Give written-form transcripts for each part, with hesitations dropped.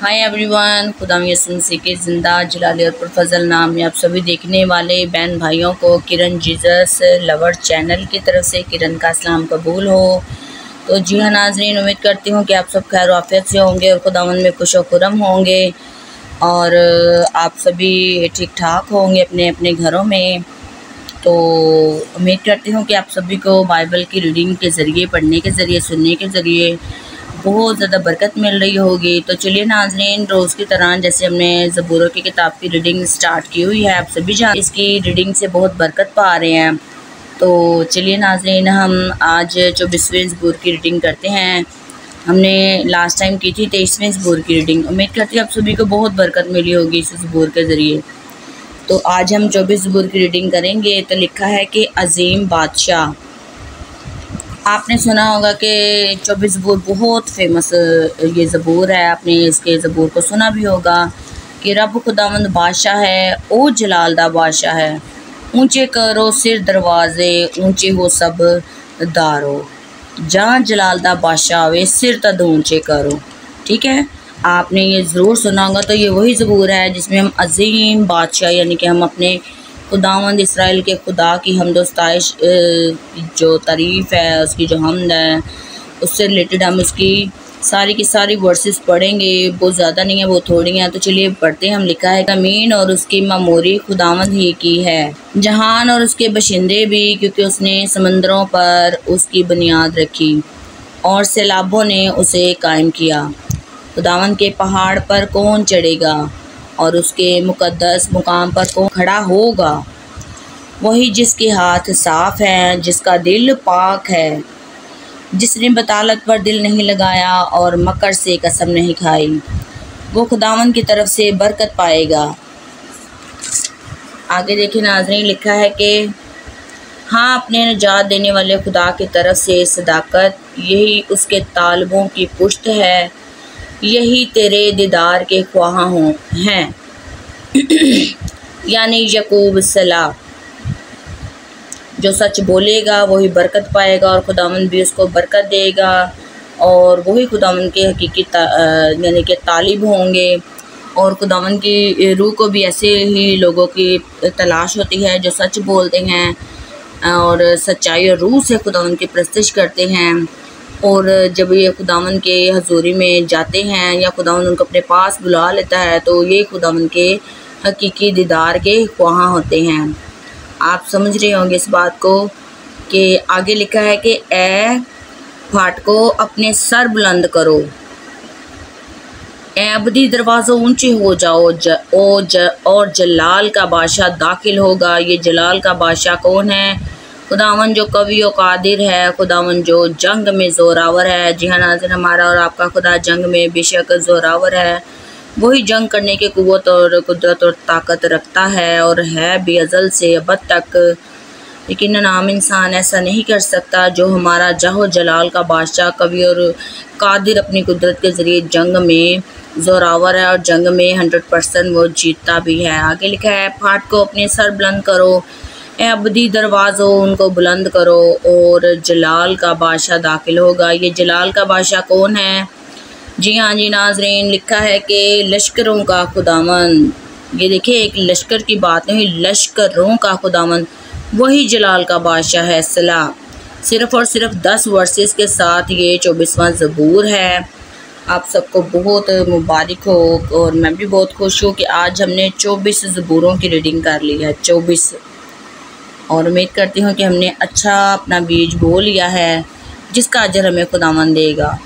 Hi everyone, खुदा यसुन मसीह के ज़िंदा जलाली और पुरफज़ल नाम में आप सभी देखने वाले बहन भाइयों को किरण जीसस लवर चैनल की तरफ से किरण का सलाम कबूल हो। तो जी हाँ नाज़रीन, उम्मीद करती हूँ कि आप सब खैर आफियत से होंगे और खुदावंद में खुश व खुरम होंगे और आप सभी ठीक ठाक होंगे अपने अपने घरों में। तो उम्मीद करती हूँ कि आप सभी को बाइबल की रीडिंग के ज़रिए, पढ़ने के ज़रिए, सुनने के ज़रिए बहुत ज़्यादा बरकत मिल रही होगी। तो चलिए नाज़रीन, रोज़ की तरह जैसे हमने ज़बूरों की किताब की रीडिंग स्टार्ट की हुई है, आप सभी जान इसकी रीडिंग से बहुत बरकत पा रहे हैं। तो चलिए नाज़रीन, हम आज 24वें ज़बूर की रीडिंग करते हैं। हमने लास्ट टाइम की थी 23वें ज़बूर की रीडिंग। उम्मीद करती हूँ आप सभी को बहुत बरकत मिली होगी इस ज़बूर के ज़रिए। तो आज हम 24 ज़बूर की रीडिंग करेंगे। तो लिखा है कि अजीम बादशाह। आपने सुना होगा कि 24 ज़बूर बहुत फेमस ये ज़बूर है। आपने इसके ज़बूर को सुना भी होगा कि रब खुदावंद बादशाह है, ओ जलालदा बादशाह है। ऊंचे करो सिर दरवाज़े, ऊंचे हो सब दारो, जहाँ जलालदा बादशाह आवे सिर तद ऊंचे करो। ठीक है, आपने ये ज़रूर सुना होगा। तो ये वही ज़बूर है जिसमें हम अजीम बादशाह यानी कि हम अपने खुदावंद इसराइल के खुदा की हमद व सताइश जो तारीफ़ है, उसकी जो हमद है, उससे रिलेटेड हम उसकी सारी की सारी वर्सेस पढ़ेंगे। बहुत ज़्यादा नहीं है, बहुत थोड़ी हैं। तो चलिए पढ़ते हैं। हम लिखा है ज़मीन और उसकी मामूरी खुदावंद ही की है, जहान और उसके बशिंदे भी, क्योंकि उसने समंदरों पर उसकी बुनियाद रखी और सैलाबों ने उसे कायम किया। खुदावंद के पहाड़ पर कौन चढ़ेगा और उसके मुक़द्दस मुकाम पर कौन खड़ा होगा? वही जिसके हाथ साफ़ हैं, जिसका दिल पाक है, जिसने बतालत पर दिल नहीं लगाया और मकर से कसम नहीं खाई, वो खुदावंद की तरफ से बरकत पाएगा। आगे देखिए नाज़रीन, लिखा है कि हाँ, अपने निजात देने वाले खुदा की तरफ से सदाकत, यही उसके तालिबों की पुश्त है, यही तेरे दीदार के ख्वाहां हैं यानी यकूब सलाह। जो सच बोलेगा वही बरकत पाएगा और खुदावंद भी उसको बरकत देगा, और वही खुदावंद के हकीकी यानी कि तालिब होंगे। और खुदावंद की रूह को भी ऐसे ही लोगों की तलाश होती है जो सच बोलते हैं और सच्चाई और रूह से खुदावंद की प्रस्तश करते हैं। और जब ये खुदावंद के हजूरी में जाते हैं या खुदावंद उनको अपने पास बुला लेता है, तो ये खुदावंद के हकीकी दीदार के ख्वाहां होते हैं। आप समझ रहे होंगे इस बात को कि आगे लिखा है कि ए फाटको अपने सर बुलंद करो, ए अबदी दरवाज़ों ऊंचे हो जाओ, और जलाल का बादशाह दाखिल होगा। ये जलाल का बादशाह कौन है? खुदावन जो कवि और कादिर है, खुदावन जो जंग में ज़ोरावर है। जी हाँ नाज़रीन, हमारा और आपका खुदा जंग में बेशक ज़ोरावर है। वही जंग करने की क़ुव्वत और कुदरत और ताकत रखता है और है बेअज़ल से अबद तक। लेकिन आम इंसान ऐसा नहीं कर सकता जो हमारा जाहो जलाल का बादशाह कवि और कादिर अपनी कुदरत के ज़रिए जंग में ज़ोरावर है और जंग में 100% वो जीतता भी है। आगे लिखा है, फाट को अपने सर बुलंद करो, ए अबदी दरवाज़ों उनको बुलंद करो, और जलाल का बादशाह दाखिल होगा। ये जलाल का बादशाह कौन है? जी हाँ जी नाज़रीन, लिखा है कि लश्करों का खुदावंद। ये देखिए, एक लश्कर की बात नहीं, लश्करों का खुदावंद वही जलाल का बादशाह है। सलाह सिर्फ़ और सिर्फ 10 वर्सेस के साथ ये 24वां ज़बूर है। आप सबको बहुत मुबारक हो और मैं भी बहुत खुश हूँ कि आज हमने 24 ज़बूरों की रीडिंग कर ली है, 24। और उम्मीद करती हूँ कि हमने अच्छा अपना बीज बो लिया है जिसका अजर हमें खुदावंद देगा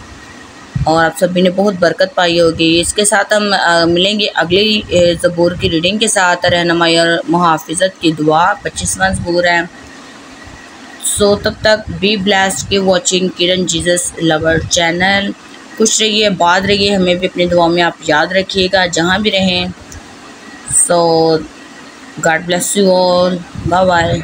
और आप सभी ने बहुत बरकत पाई होगी। इसके साथ हम मिलेंगे अगली ज़बूर की रीडिंग के साथ। रहनुमाई और मुहाफ़िज़त की दुआ 25वां ज़बूर है। सो तब तक बी ब्लेस्ड, की वॉचिंग किरण जीसस लवर चैनल। खुश रहिए, आबाद रहिए, हमें भी अपनी दुआ में आप याद रखिएगा जहाँ भी रहें। So God bless you all, bye bye.